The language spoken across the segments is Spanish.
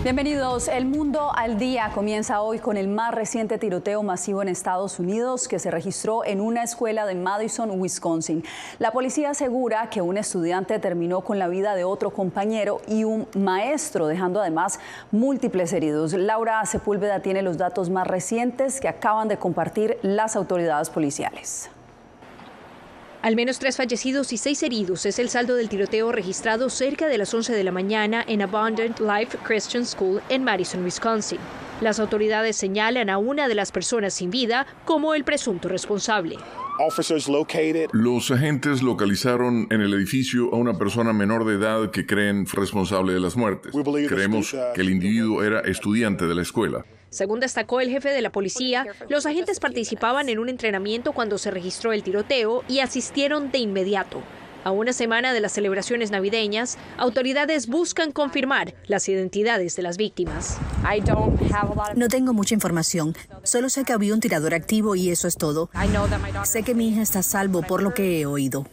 Bienvenidos. El Mundo al Día comienza hoy con el más reciente tiroteo masivo en Estados Unidos que se registró en una escuela de Madison, Wisconsin. La policía asegura que un estudiante terminó con la vida de otro compañero y un maestro, dejando además múltiples heridos. Laura Sepúlveda tiene los datos más recientes que acaban de compartir las autoridades policiales. Al menos 3 fallecidos y 6 heridos es el saldo del tiroteo registrado cerca de las 11 de la mañana en Abundant Life Christian School en Madison, Wisconsin. Las autoridades señalan a una de las personas sin vida como el presunto responsable. Los agentes localizaron en el edificio a una persona menor de edad que creen responsable de las muertes. Creemos que el individuo era estudiante de la escuela. Según destacó el jefe de la policía, los agentes participaban en un entrenamiento cuando se registró el tiroteo y asistieron de inmediato. A una semana de las celebraciones navideñas, autoridades buscan confirmar las identidades de las víctimas. No tengo mucha información. Solo sé que había un tirador activo y eso es todo. Sé que mi hija está a salvo por lo que he oído.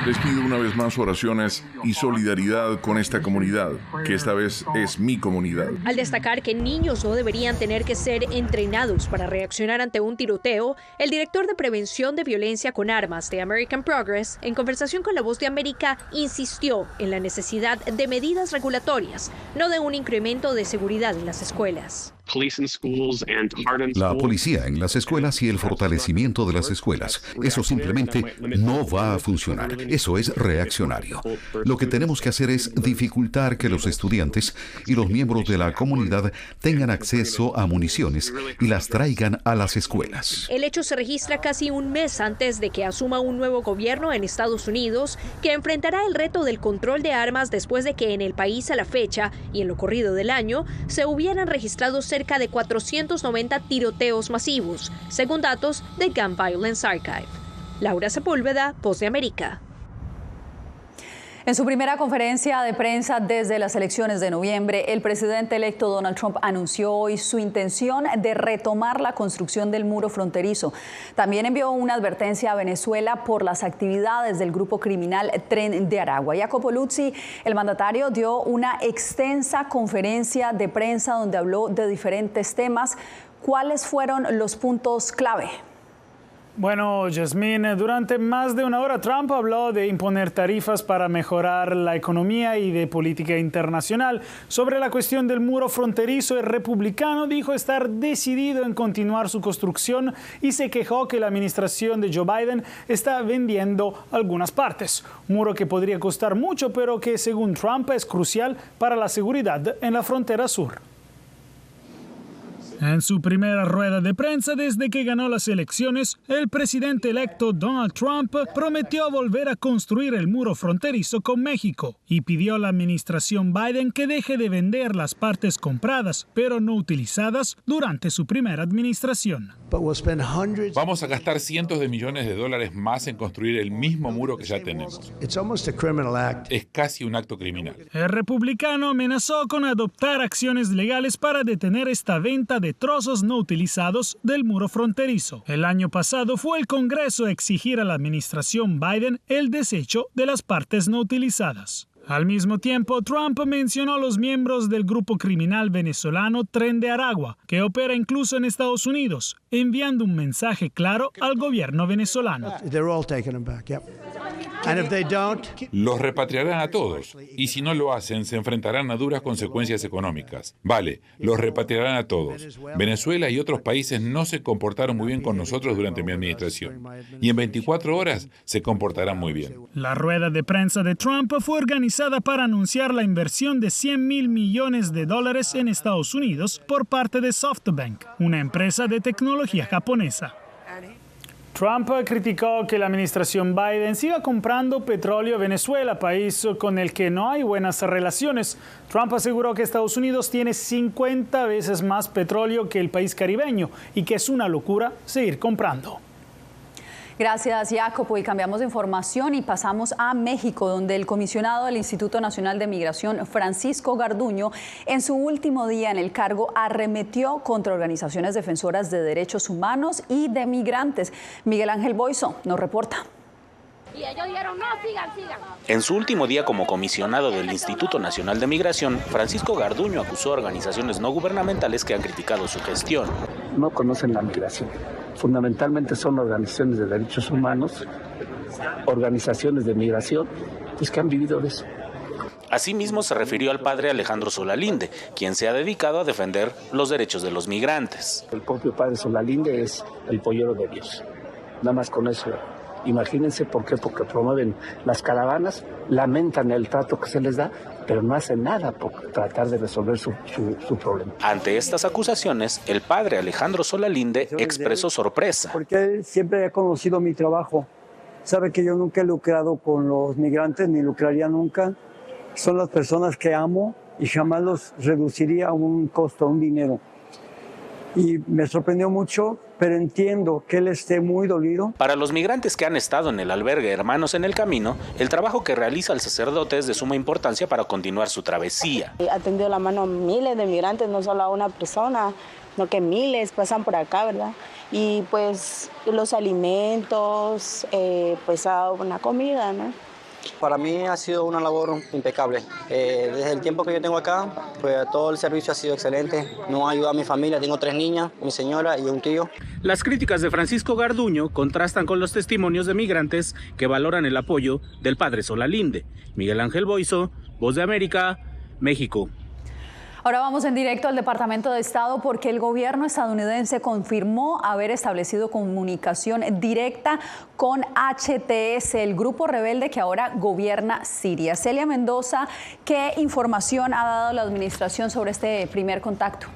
Les pido una vez más oraciones y solidaridad con esta comunidad, que esta vez es mi comunidad. Al destacar que niños no deberían tener que ser entrenados para reaccionar ante un tiroteo, el director de Prevención de Violencia con Armas de American Progress, en conversación con La Voz de América, insistió en la necesidad de medidas regulatorias, no de un incremento de seguridad en las escuelas. La policía en las escuelas y el fortalecimiento de las escuelas. Eso simplemente no va a funcionar. Eso es reaccionario. Lo que tenemos que hacer es dificultar que los estudiantes y los miembros de la comunidad tengan acceso a municiones y las traigan a las escuelas. El hecho se registra casi un mes antes de que asuma un nuevo gobierno en Estados Unidos que enfrentará el reto del control de armas después de que en el país a la fecha y en lo corrido del año se hubieran registrado cerca de 490 tiroteos masivos, según datos de Gun Violence Archive. Laura Sepúlveda, Voz de América. En su primera conferencia de prensa desde las elecciones de noviembre, el presidente electo Donald Trump anunció hoy su intención de retomar la construcción del muro fronterizo. También envió una advertencia a Venezuela por las actividades del grupo criminal Tren de Aragua. Jacopo Luzzi, el mandatario, dio una extensa conferencia de prensa donde habló de diferentes temas. ¿Cuáles fueron los puntos clave? Bueno, Yasmín, durante más de una hora Trump habló de imponer tarifas para mejorar la economía y de política internacional. Sobre la cuestión del muro fronterizo, el republicano dijo estar decidido en continuar su construcción y se quejó que la administración de Joe Biden está vendiendo algunas partes. Un muro que podría costar mucho, pero que según Trump es crucial para la seguridad en la frontera sur. En su primera rueda de prensa desde que ganó las elecciones, el presidente electo Donald Trump prometió volver a construir el muro fronterizo con México y pidió a la administración Biden que deje de vender las partes compradas, pero no utilizadas durante su primera administración. Vamos a gastar cientos de millones de dólares más en construir el mismo muro que ya tenemos. Es casi un acto criminal. El republicano amenazó con adoptar acciones legales para detener esta venta de trozos no utilizados del muro fronterizo. El año pasado fue el Congreso a exigir a la administración Biden el desecho de las partes no utilizadas. Al mismo tiempo, Trump mencionó a los miembros del grupo criminal venezolano Tren de Aragua, que opera incluso en Estados Unidos, enviando un mensaje claro al gobierno venezolano. Los repatriarán a todos, y si no lo hacen, se enfrentarán a duras consecuencias económicas. Vale, los repatriarán a todos. Venezuela y otros países no se comportaron muy bien con nosotros durante mi administración, y en 24 horas se comportarán muy bien. La rueda de prensa de Trump fue organizada para anunciar la inversión de $100,000 millones en Estados Unidos por parte de SoftBank, una empresa de tecnología japonesa. Trump criticó que la administración Biden siga comprando petróleo a Venezuela, país con el que no hay buenas relaciones. Trump aseguró que Estados Unidos tiene 50 veces más petróleo que el país caribeño y que es una locura seguir comprando. Gracias, Jacopo. Y cambiamos de información y pasamos a México, donde el comisionado del Instituto Nacional de Migración, Francisco Garduño, en su último día en el cargo, arremetió contra organizaciones defensoras de derechos humanos y de migrantes. Miguel Ángel Boiso nos reporta. Y ellos dijeron, no, sigan. En su último día como comisionado del Instituto Nacional de Migración, Francisco Garduño acusó a organizaciones no gubernamentales que han criticado su gestión. No conocen la migración. Fundamentalmente son organizaciones de derechos humanos, organizaciones de migración, pues que han vivido de eso. Asimismo se refirió al padre Alejandro Solalinde, quien se ha dedicado a defender los derechos de los migrantes. El propio padre Solalinde es el pollero de Dios. Nada más con eso. Imagínense por qué, porque promueven las caravanas, lamentan el trato que se les da, pero no hacen nada por tratar de resolver su problema. Ante estas acusaciones, el padre Alejandro Solalinde expresó sorpresa. Porque él siempre ha conocido mi trabajo. Sabe que yo nunca he lucrado con los migrantes, ni lucraría nunca. Son las personas que amo y jamás los reduciría a un costo, a un dinero. Y me sorprendió mucho, pero entiendo que él esté muy dolido. Para los migrantes que han estado en el albergue Hermanos en el Camino, el trabajo que realiza el sacerdote es de suma importancia para continuar su travesía. Ha tendido la mano a miles de migrantes, no solo a una persona, sino que miles pasan por acá, ¿verdad? Y pues los alimentos, pues ha dado una comida, ¿no? Para mí ha sido una labor impecable. Desde el tiempo que yo tengo acá, pues todo el servicio ha sido excelente. Nos ha ayudado a mi familia, tengo 3 niñas, mi señora y un tío. Las críticas de Francisco Garduño contrastan con los testimonios de migrantes que valoran el apoyo del padre Solalinde. Miguel Ángel Boiso, Voz de América, México. Ahora vamos en directo al Departamento de Estado porque el gobierno estadounidense confirmó haber establecido comunicación directa con HTS, el grupo rebelde que ahora gobierna Siria. Celia Mendoza, ¿qué información ha dado la administración sobre este primer contacto?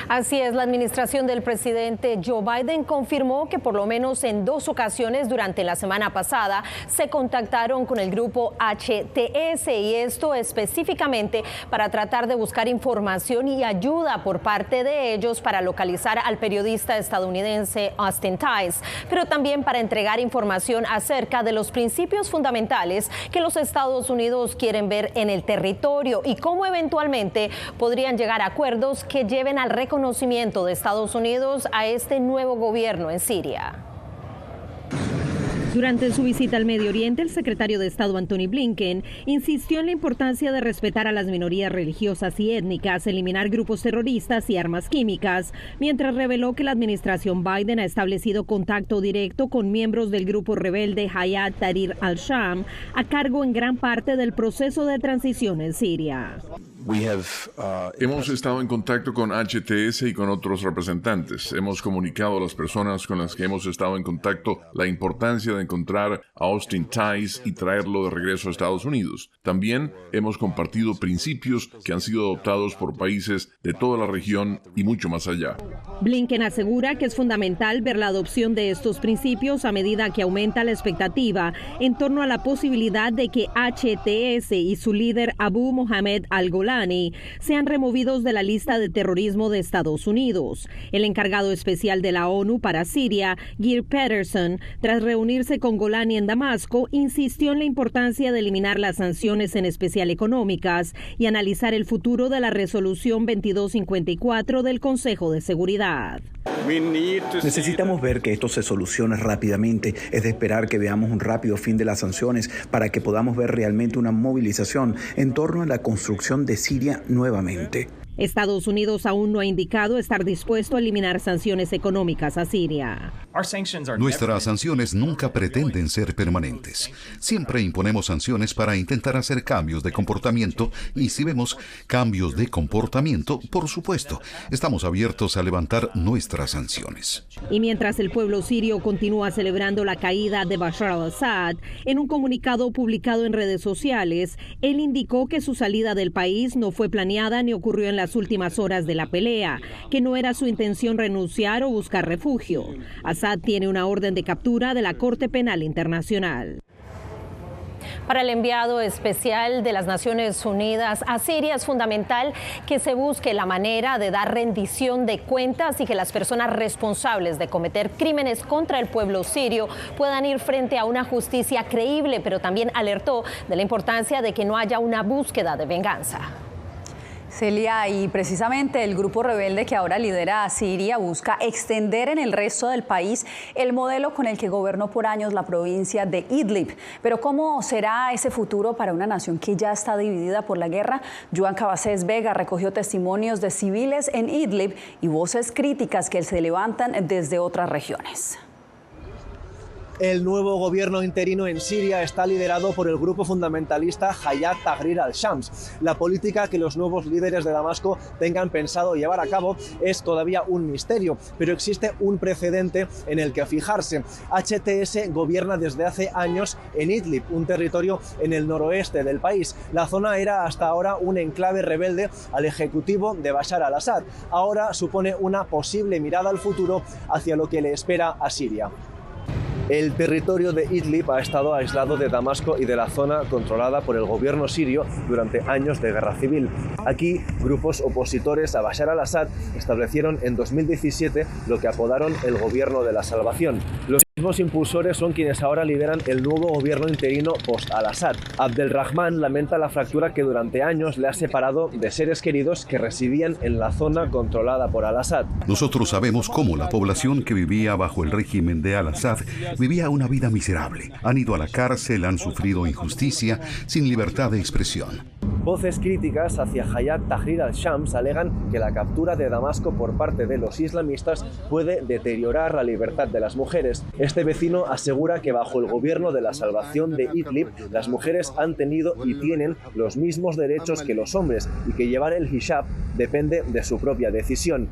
Así es, la administración del presidente Joe Biden confirmó que por lo menos en 2 ocasiones durante la semana pasada se contactaron con el grupo HTS y esto específicamente para tratar de buscar información y ayuda por parte de ellos para localizar al periodista estadounidense Austin Tice, pero también para entregar información acerca de los principios fundamentales que los Estados Unidos quieren ver en el territorio y cómo eventualmente podrían llegar a acuerdos que lleven al reconocimiento de Estados Unidos a este nuevo gobierno en Siria. Durante su visita al Medio Oriente, el secretario de Estado Antony Blinken insistió en la importancia de respetar a las minorías religiosas y étnicas, eliminar grupos terroristas y armas químicas, mientras reveló que la administración Biden ha establecido contacto directo con miembros del grupo rebelde Hayat Tahrir al-Sham, a cargo en gran parte del proceso de transición en Siria. Hemos estado en contacto con HTS y con otros representantes. Hemos comunicado a las personas con las que hemos estado en contacto la importancia de encontrar a Austin Tice y traerlo de regreso a Estados Unidos. También hemos compartido principios que han sido adoptados por países de toda la región y mucho más allá. Blinken asegura que es fundamental ver la adopción de estos principios a medida que aumenta la expectativa en torno a la posibilidad de que HTS y su líder Abu Mohammed al-Golani sean removidos de la lista de terrorismo de Estados Unidos. El encargado especial de la ONU para Siria, Geir Pedersen, tras reunirse con Golani en Damasco, insistió en la importancia de eliminar las sanciones, en especial económicas, y analizar el futuro de la resolución 2254 del Consejo de Seguridad. Necesitamos ver que esto se solucione rápidamente. Es de esperar que veamos un rápido fin de las sanciones para que podamos ver realmente una movilización en torno a la construcción de Siria nuevamente. Estados Unidos aún no ha indicado estar dispuesto a eliminar sanciones económicas a Siria. Nuestras sanciones nunca pretenden ser permanentes. Siempre imponemos sanciones para intentar hacer cambios de comportamiento y si vemos cambios de comportamiento, por supuesto, estamos abiertos a levantar nuestras sanciones. Y mientras el pueblo sirio continúa celebrando la caída de Bashar al-Assad, en un comunicado publicado en redes sociales, él indicó que su salida del país no fue planeada ni ocurrió en las últimas horas de la pelea, que no era su intención renunciar o buscar refugio. Assad tiene una orden de captura de la Corte Penal Internacional. Para el enviado especial de las Naciones Unidas a Siria es fundamental que se busque la manera de dar rendición de cuentas y que las personas responsables de cometer crímenes contra el pueblo sirio puedan ir frente a una justicia creíble, pero también alertó de la importancia de que no haya una búsqueda de venganza. Celia, y precisamente el grupo rebelde que ahora lidera a Siria busca extender en el resto del país el modelo con el que gobernó por años la provincia de Idlib. Pero ¿cómo será ese futuro para una nación que ya está dividida por la guerra? Joan Cabasés Vega recogió testimonios de civiles en Idlib y voces críticas que se levantan desde otras regiones. El nuevo gobierno interino en Siria está liderado por el grupo fundamentalista Hayat Tahrir al-Shams. La política que los nuevos líderes de Damasco tengan pensado llevar a cabo es todavía un misterio, pero existe un precedente en el que fijarse. HTS gobierna desde hace años en Idlib, un territorio en el noroeste del país. La zona era hasta ahora un enclave rebelde al ejecutivo de Bashar al-Assad. Ahora supone una posible mirada al futuro hacia lo que le espera a Siria. El territorio de Idlib ha estado aislado de Damasco y de la zona controlada por el gobierno sirio durante años de guerra civil. Aquí, grupos opositores a Bashar al-Assad establecieron en 2017 lo que apodaron el Gobierno de la Salvación. Los mismos impulsores son quienes ahora lideran el nuevo gobierno interino post-al-Assad. Abdelrahman lamenta la fractura que durante años le ha separado de seres queridos que residían en la zona controlada por al-Assad. Nosotros sabemos cómo la población que vivía bajo el régimen de al-Assad vivía una vida miserable. Han ido a la cárcel, han sufrido injusticia, sin libertad de expresión. Voces críticas hacia Hayat Tahrir al-Shams alegan que la captura de Damasco por parte de los islamistas puede deteriorar la libertad de las mujeres. Este vecino asegura que bajo el gobierno de la salvación de Idlib, las mujeres han tenido y tienen los mismos derechos que los hombres y que llevar el hijab depende de su propia decisión.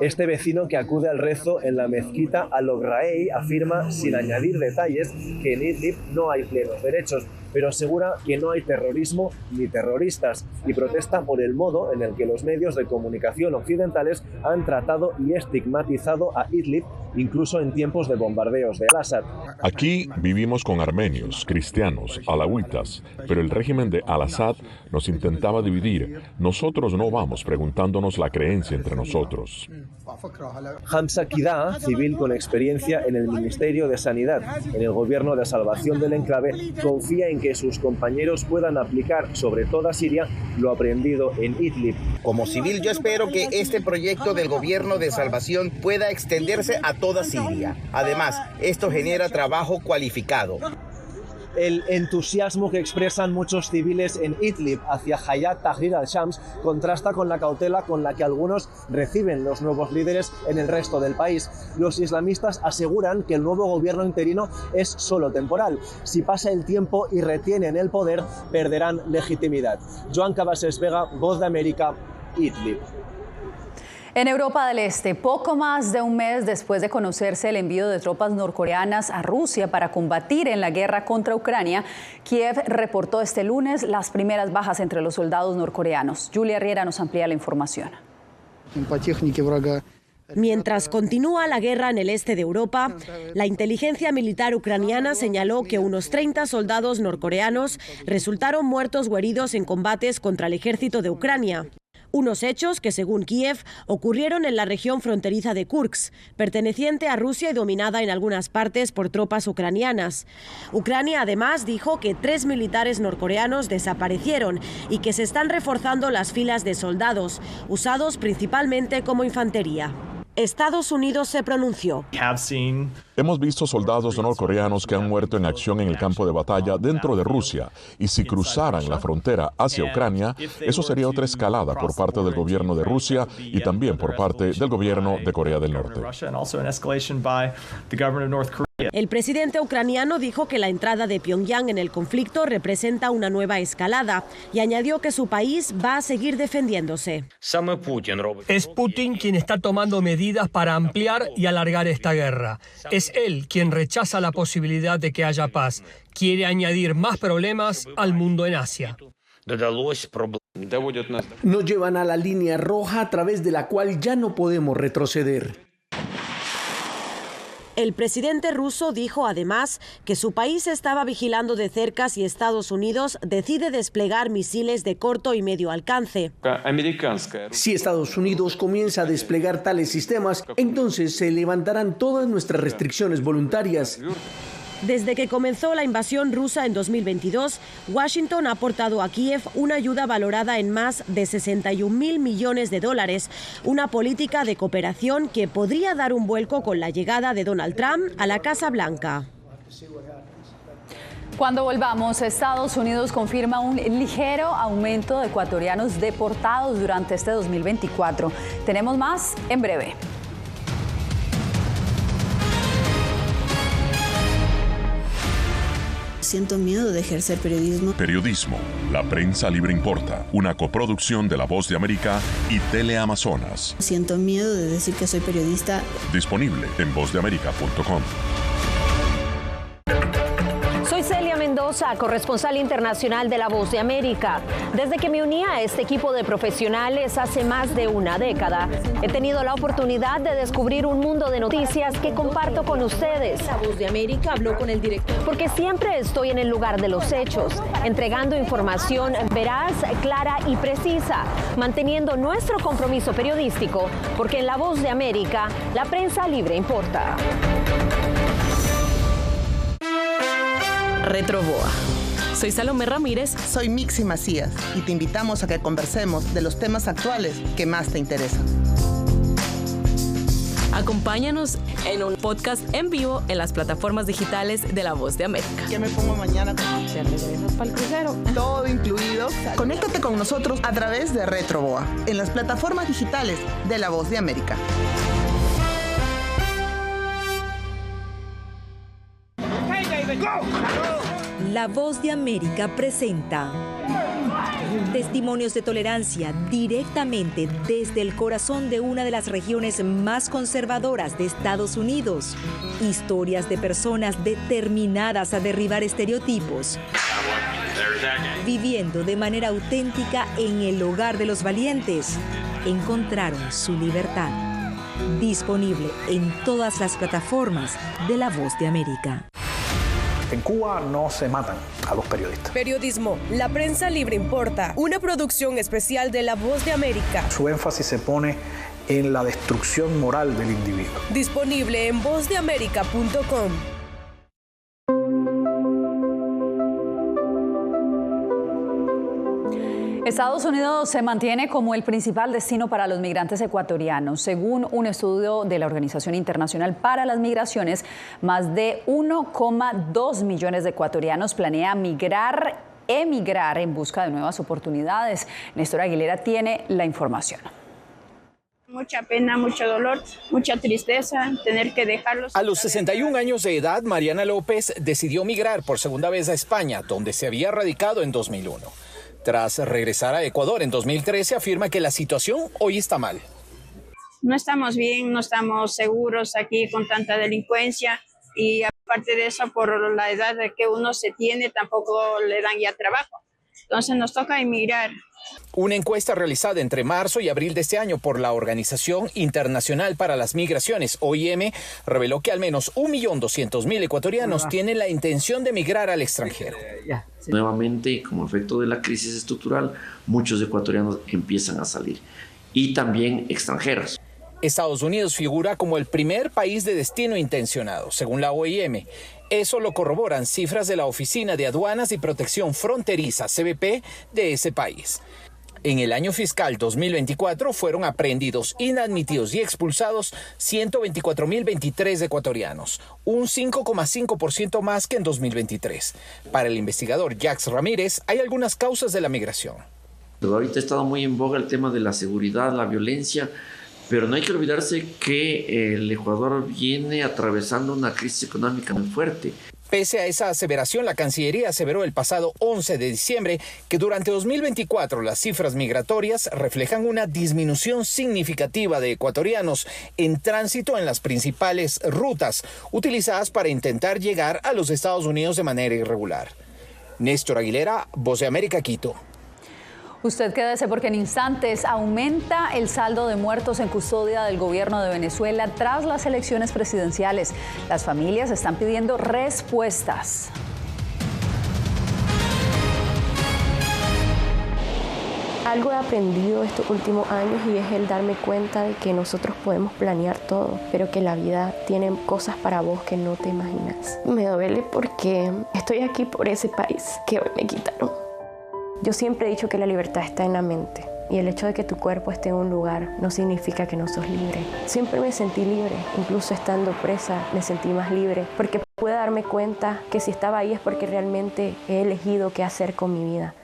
Este vecino, que acude al rezo en la mezquita Al-Obraei, afirma, sin añadir detalles, que en Idlib no hay plenos derechos, pero asegura que no hay terrorismo ni terroristas y protesta por el modo en el que los medios de comunicación occidentales han tratado y estigmatizado a Idlib, incluso en tiempos de bombardeos de al-Assad. Aquí vivimos con armenios, cristianos, alawitas, pero el régimen de al-Assad nos intentaba dividir. Nosotros no vamos preguntándonos la creencia entre nosotros. Hamza Kida, civil con experiencia en el Ministerio de Sanidad, en el gobierno de salvación del enclave, confía en que sus compañeros puedan aplicar sobre toda Siria lo aprendido en Idlib. Como civil, yo espero que este proyecto del gobierno de salvación pueda extenderse a toda Siria. Además, esto genera trabajo cualificado. El entusiasmo que expresan muchos civiles en Idlib hacia Hayat Tahrir al-Shams contrasta con la cautela con la que algunos reciben los nuevos líderes en el resto del país. Los islamistas aseguran que el nuevo gobierno interino es solo temporal. Si pasa el tiempo y retienen el poder, perderán legitimidad. Joan Cabasés Vega, Voz de América, Idlib. En Europa del Este, poco más de un mes después de conocerse el envío de tropas norcoreanas a Rusia para combatir en la guerra contra Ucrania, Kiev reportó este lunes las primeras bajas entre los soldados norcoreanos. Julia Riera nos amplía la información. Mientras continúa la guerra en el este de Europa, la inteligencia militar ucraniana señaló que unos 30 soldados norcoreanos resultaron muertos o heridos en combates contra el ejército de Ucrania. Unos hechos que, según Kiev, ocurrieron en la región fronteriza de Kursk, perteneciente a Rusia y dominada en algunas partes por tropas ucranianas. Ucrania además dijo que 3 militares norcoreanos desaparecieron y que se están reforzando las filas de soldados, usados principalmente como infantería. Estados Unidos se pronunció. Hemos visto soldados norcoreanos que han muerto en acción en el campo de batalla dentro de Rusia, y si cruzaran la frontera hacia Ucrania, eso sería otra escalada por parte del gobierno de Rusia y también por parte del gobierno de Corea del Norte. El presidente ucraniano dijo que la entrada de Pyongyang en el conflicto representa una nueva escalada y añadió que su país va a seguir defendiéndose. Es Putin quien está tomando medidas para ampliar y alargar esta guerra. Es él quien rechaza la posibilidad de que haya paz. Quiere añadir más problemas al mundo en Asia. Nos llevan a la línea roja a través de la cual ya no podemos retroceder. El presidente ruso dijo además que su país estaba vigilando de cerca si Estados Unidos decide desplegar misiles de corto y medio alcance. Si Estados Unidos comienza a desplegar tales sistemas, entonces se levantarán todas nuestras restricciones voluntarias. Desde que comenzó la invasión rusa en 2022, Washington ha aportado a Kiev una ayuda valorada en más de $61.000 millones, una política de cooperación que podría dar un vuelco con la llegada de Donald Trump a la Casa Blanca. Cuando volvamos, Estados Unidos confirma un ligero aumento de ecuatorianos deportados durante este 2024. Tenemos más en breve. Siento miedo de ejercer periodismo. Periodismo. La prensa libre importa. Una coproducción de La Voz de América y Teleamazonas. Siento miedo de decir que soy periodista. Disponible en vozdeamerica.com. Soy Celia Mendoza, corresponsal internacional de La Voz de América. Desde que me uní a este equipo de profesionales hace más de una década, he tenido la oportunidad de descubrir un mundo de noticias que comparto con ustedes. La Voz de América habló con el director. Porque siempre estoy en el lugar de los hechos, entregando información veraz, clara y precisa, manteniendo nuestro compromiso periodístico, porque en La Voz de América, la prensa libre importa. Retroboa. Soy Salomé Ramírez. Soy Mixi Macías y te invitamos a que conversemos de los temas actuales que más te interesan. Acompáñanos en un podcast en vivo en las plataformas digitales de La Voz de América. ¿Qué me pongo mañana? ¿Te regresas para el crucero? Todo incluido. Conéctate con nosotros a través de Retroboa en las plataformas digitales de La Voz de América. La Voz de América presenta testimonios de tolerancia directamente desde el corazón de una de las regiones más conservadoras de Estados Unidos. Historias de personas determinadas a derribar estereotipos, viviendo de manera auténtica en el hogar de los valientes. Encontraron su libertad. Disponible en todas las plataformas de La Voz de América. En Cuba no se matan a los periodistas. Periodismo, la prensa libre importa. Una producción especial de La Voz de América. Su énfasis se pone en la destrucción moral del individuo. Disponible en vozdeamerica.com. Estados Unidos se mantiene como el principal destino para los migrantes ecuatorianos. Según un estudio de la Organización Internacional para las Migraciones, más de 1,2 millones de ecuatorianos planean emigrar en busca de nuevas oportunidades. Néstor Aguilera tiene la información. Mucha pena, mucho dolor, mucha tristeza, tener que dejarlos. A los 61 años de edad, Mariana López decidió migrar por segunda vez a España, donde se había radicado en 2001. Tras regresar a Ecuador en 2013, afirma que la situación hoy está mal. No estamos bien, no estamos seguros aquí con tanta delincuencia y aparte de eso, por la edad que uno se tiene, tampoco le dan ya trabajo. Entonces nos toca emigrar. Una encuesta realizada entre marzo y abril de este año por la Organización Internacional para las Migraciones, OIM, reveló que al menos 1.200.000 ecuatorianos tienen la intención de migrar al extranjero. Nuevamente, como efecto de la crisis estructural, muchos ecuatorianos empiezan a salir y también extranjeros. Estados Unidos figura como el primer país de destino intencionado, según la OIM. Eso lo corroboran cifras de la Oficina de Aduanas y Protección Fronteriza, CBP, de ese país. En el año fiscal 2024 fueron aprehendidos, inadmitidos y expulsados 124.023 ecuatorianos, un 5,5% más que en 2023. Para el investigador Jacques Ramírez, hay algunas causas de la migración. Pero ahorita ha estado muy en boga el tema de la seguridad, la violencia, pero no hay que olvidarse que el Ecuador viene atravesando una crisis económica muy fuerte. Pese a esa aseveración, la Cancillería aseveró el pasado 11 de diciembre que durante 2024 las cifras migratorias reflejan una disminución significativa de ecuatorianos en tránsito en las principales rutas utilizadas para intentar llegar a los Estados Unidos de manera irregular. Néstor Aguilera, Voz de América, Quito. Usted quédese porque en instantes aumenta el saldo de muertos en custodia del gobierno de Venezuela tras las elecciones presidenciales. Las familias están pidiendo respuestas. Algo he aprendido estos últimos años y es el darme cuenta de que nosotros podemos planear todo, pero que la vida tiene cosas para vos que no te imaginas. Me duele porque estoy aquí por ese país que hoy me quitaron. Yo siempre he dicho que la libertad está en la mente y el hecho de que tu cuerpo esté en un lugar no significa que no sos libre. Siempre me sentí libre, incluso estando presa me sentí más libre porque pude darme cuenta que si estaba ahí es porque realmente he elegido qué hacer con mi vida.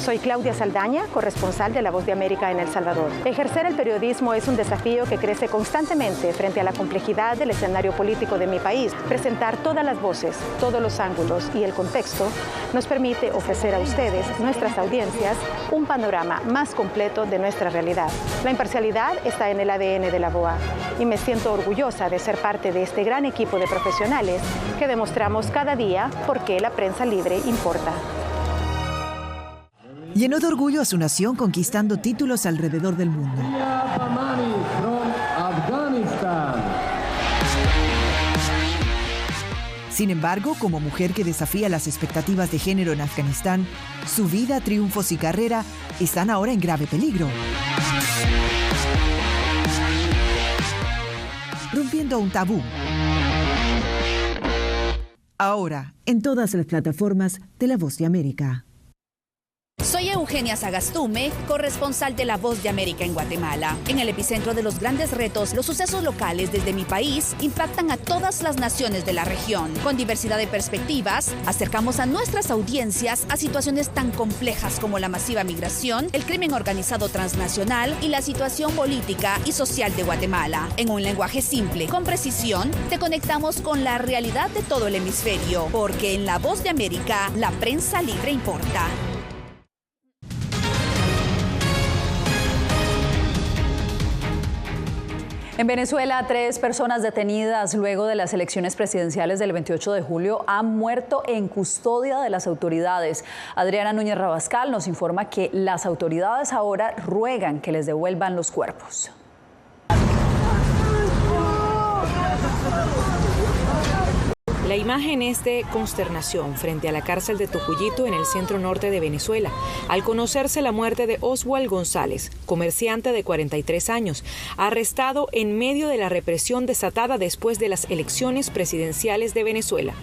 Soy Claudia Saldaña, corresponsal de La Voz de América en El Salvador. Ejercer el periodismo es un desafío que crece constantemente frente a la complejidad del escenario político de mi país. Presentar todas las voces, todos los ángulos y el contexto nos permite ofrecer a ustedes, nuestras audiencias, un panorama más completo de nuestra realidad. La imparcialidad está en el ADN de la VOA y me siento orgullosa de ser parte de este gran equipo de profesionales que demostramos cada día por qué la prensa libre importa. Llenó de orgullo a su nación conquistando títulos alrededor del mundo. Sin embargo, como mujer que desafía las expectativas de género en Afganistán, su vida, triunfos y carrera están ahora en grave peligro. Rompiendo un tabú. Ahora, en todas las plataformas de La Voz de América. Soy Eugenia Sagastume, corresponsal de La Voz de América en Guatemala. En el epicentro de los grandes retos, los sucesos locales desde mi país impactan a todas las naciones de la región. Con diversidad de perspectivas, acercamos a nuestras audiencias a situaciones tan complejas como la masiva migración, el crimen organizado transnacional y la situación política y social de Guatemala. En un lenguaje simple, con precisión, te conectamos con la realidad de todo el hemisferio, porque en La Voz de América, la prensa libre importa. En Venezuela, 3 personas detenidas luego de las elecciones presidenciales del 28 de julio han muerto en custodia de las autoridades. Adriana Núñez Rabascal nos informa que las autoridades ahora ruegan que les devuelvan los cuerpos. La imagen es de consternación frente a la cárcel de Tocuyito en el centro norte de Venezuela, al conocerse la muerte de Oswald González, comerciante de 43 años, arrestado en medio de la represión desatada después de las elecciones presidenciales de Venezuela.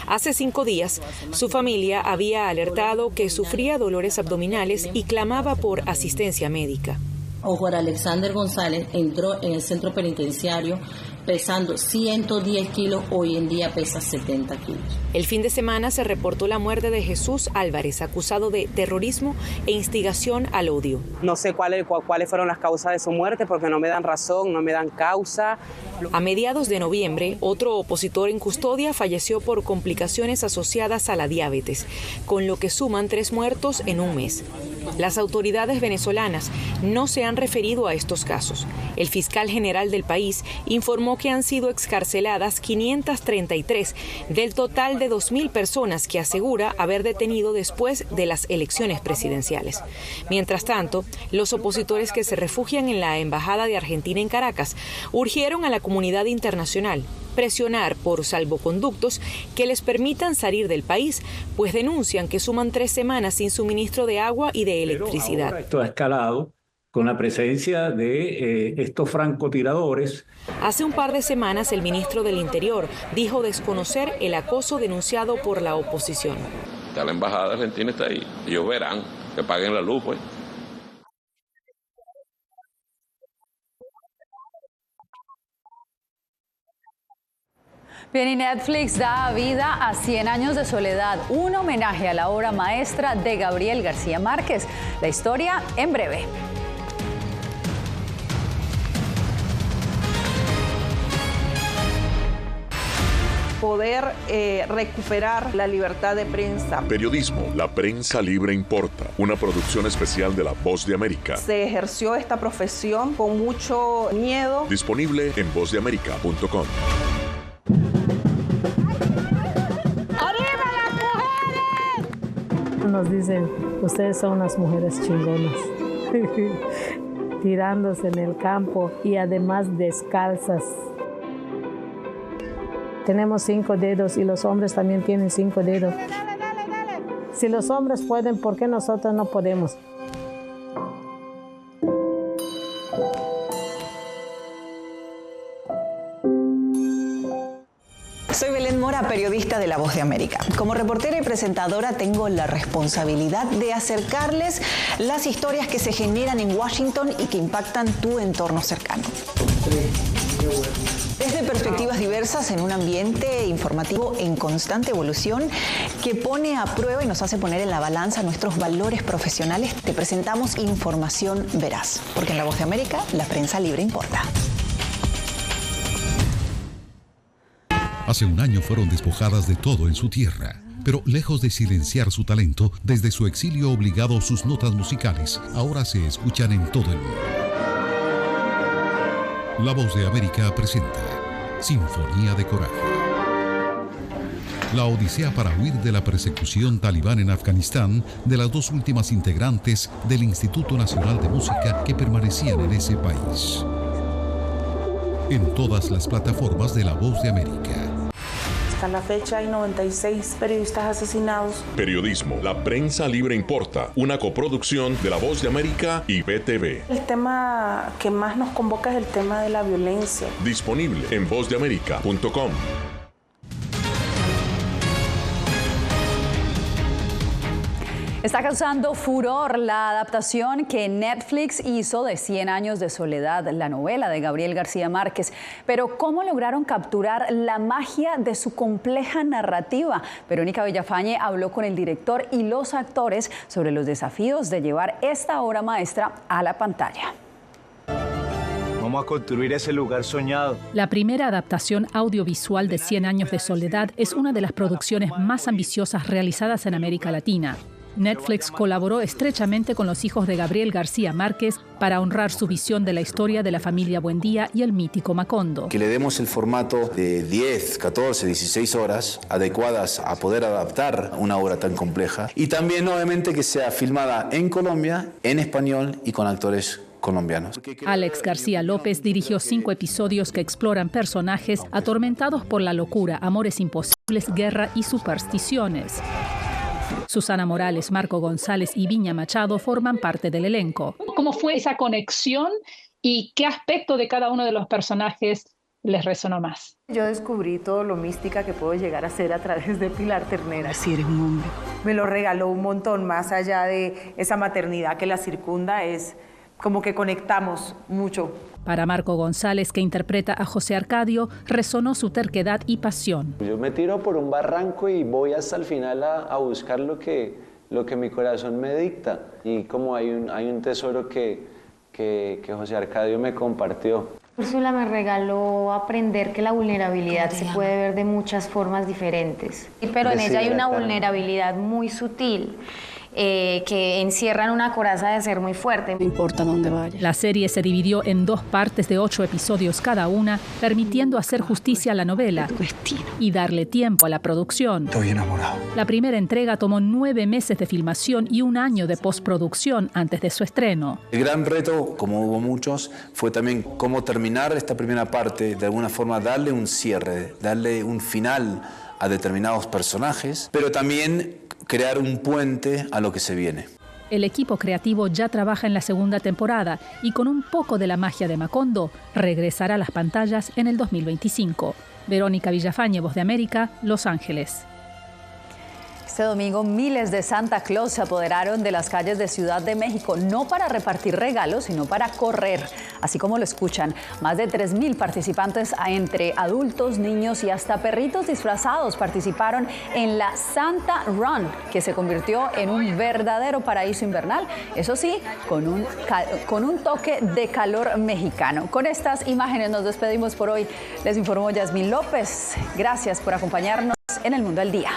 Hace 5 días, su familia había alertado que sufría dolores abdominales y clamaba por asistencia médica. Oswald Alexander González entró en el centro penitenciario pesando 110 kilos, hoy en día pesa 70 kilos. El fin de semana se reportó la muerte de Jesús Álvarez, acusado de terrorismo e instigación al odio. No sé cuáles fueron las causas de su muerte porque no me dan razón, no me dan causa. A mediados de noviembre, otro opositor en custodia falleció por complicaciones asociadas a la diabetes, con lo que suman 3 muertos en un mes. Las autoridades venezolanas no se han referido a estos casos. El fiscal general del país informó que han sido excarceladas 533 del total de 2.000 personas que asegura haber detenido después de las elecciones presidenciales. Mientras tanto, los opositores que se refugian en la Embajada de Argentina en Caracas urgieron a la comunidad internacional presionar por salvoconductos que les permitan salir del país, pues denuncian que suman 3 semanas sin suministro de agua y de electricidad. Ahora esto ha escalado con la presencia de estos francotiradores. Hace un par de semanas el ministro del Interior dijo desconocer el acoso denunciado por la oposición. Ya la embajada de Argentina está ahí, ellos verán, que paguen la luz, pues. Bien, y Netflix da vida a 100 años de soledad, un homenaje a la obra maestra de Gabriel García Márquez. La historia en breve. Poder recuperar la libertad de prensa. Periodismo, la prensa libre importa. Una producción especial de La Voz de América. Se ejerció esta profesión con mucho miedo. Disponible en vozdeamerica.com. Nos dicen, ustedes son unas mujeres chingonas, tirándose en el campo y además descalzas. Tenemos 5 dedos y los hombres también tienen 5 dedos. Si los hombres pueden, ¿por qué nosotros no podemos? Paola, periodista de La Voz de América. Como reportera y presentadora tengo la responsabilidad de acercarles las historias que se generan en Washington y que impactan tu entorno cercano. Desde perspectivas diversas en un ambiente informativo en constante evolución que pone a prueba y nos hace poner en la balanza nuestros valores profesionales, te presentamos información veraz. Porque en La Voz de América, la prensa libre importa. Hace un año fueron despojadas de todo en su tierra, pero lejos de silenciar su talento, desde su exilio obligado sus notas musicales ahora se escuchan en todo el mundo. La Voz de América presenta Sinfonía de Coraje. La odisea para huir de la persecución talibán en Afganistán de las dos últimas integrantes del Instituto Nacional de Música que permanecían en ese país. En todas las plataformas de La Voz de América. Hasta la fecha hay 96 periodistas asesinados. Periodismo, la prensa libre importa, una coproducción de La Voz de América y BTV. El tema que más nos convoca es el tema de la violencia. Disponible en vozdeamerica.com. Está causando furor la adaptación que Netflix hizo de 100 años de soledad, la novela de Gabriel García Márquez. Pero ¿cómo lograron capturar la magia de su compleja narrativa? Verónica Villafañe habló con el director y los actores sobre los desafíos de llevar esta obra maestra a la pantalla. Vamos a construir ese lugar soñado. La primera adaptación audiovisual de 100 años de soledad es una de las producciones más ambiciosas realizadas en América Latina. Netflix colaboró estrechamente con los hijos de Gabriel García Márquez para honrar su visión de la historia de la familia Buendía y el mítico Macondo. Que le demos el formato de 10, 14, 16 horas adecuadas a poder adaptar una obra tan compleja y también obviamente que sea filmada en Colombia, en español y con actores colombianos. Alex García López dirigió 5 episodios que exploran personajes atormentados por la locura, amores imposibles, guerra y supersticiones. Susana Morales, Marco González y Viña Machado forman parte del elenco. ¿Cómo fue esa conexión y qué aspecto de cada uno de los personajes les resonó más? Yo descubrí todo lo mística que puedo llegar a ser a través de Pilar Ternera. Si eres un hombre. Me lo regaló un montón, más allá de esa maternidad que la circunda, es como que conectamos mucho. Para Marco González, que interpreta a José Arcadio, resonó su terquedad y pasión. Yo me tiro por un barranco y voy hasta el final a buscar lo que mi corazón me dicta. Y como hay un tesoro que José Arcadio me compartió. Úrsula me regaló aprender que la vulnerabilidad se puede ver de muchas formas diferentes. Pero en ella hay una vulnerabilidad muy sutil. Que encierran una coraza de ser muy fuerte. No importa dónde vaya. La serie se dividió en 2 partes de 8 episodios cada una, permitiendo hacer justicia a la novela y darle tiempo a la producción. Estoy enamorado. La primera entrega tomó 9 meses de filmación y 1 año de postproducción antes de su estreno. El gran reto, como hubo muchos, fue también cómo terminar esta primera parte, de alguna forma darle un cierre, darle un final a determinados personajes, pero también crear un puente a lo que se viene. El equipo creativo ya trabaja en la segunda temporada y con un poco de la magia de Macondo regresará a las pantallas en el 2025. Verónica Villafañe, Voz de América, Los Ángeles. Este domingo miles de Santa Claus se apoderaron de las calles de Ciudad de México, no para repartir regalos, sino para correr, así como lo escuchan. Más de 3,000 participantes entre adultos, niños y hasta perritos disfrazados participaron en la Santa Run, que se convirtió en un verdadero paraíso invernal, eso sí, con un toque de calor mexicano. Con estas imágenes nos despedimos por hoy. Les informó Yasmín López. Gracias por acompañarnos en El Mundo al Día.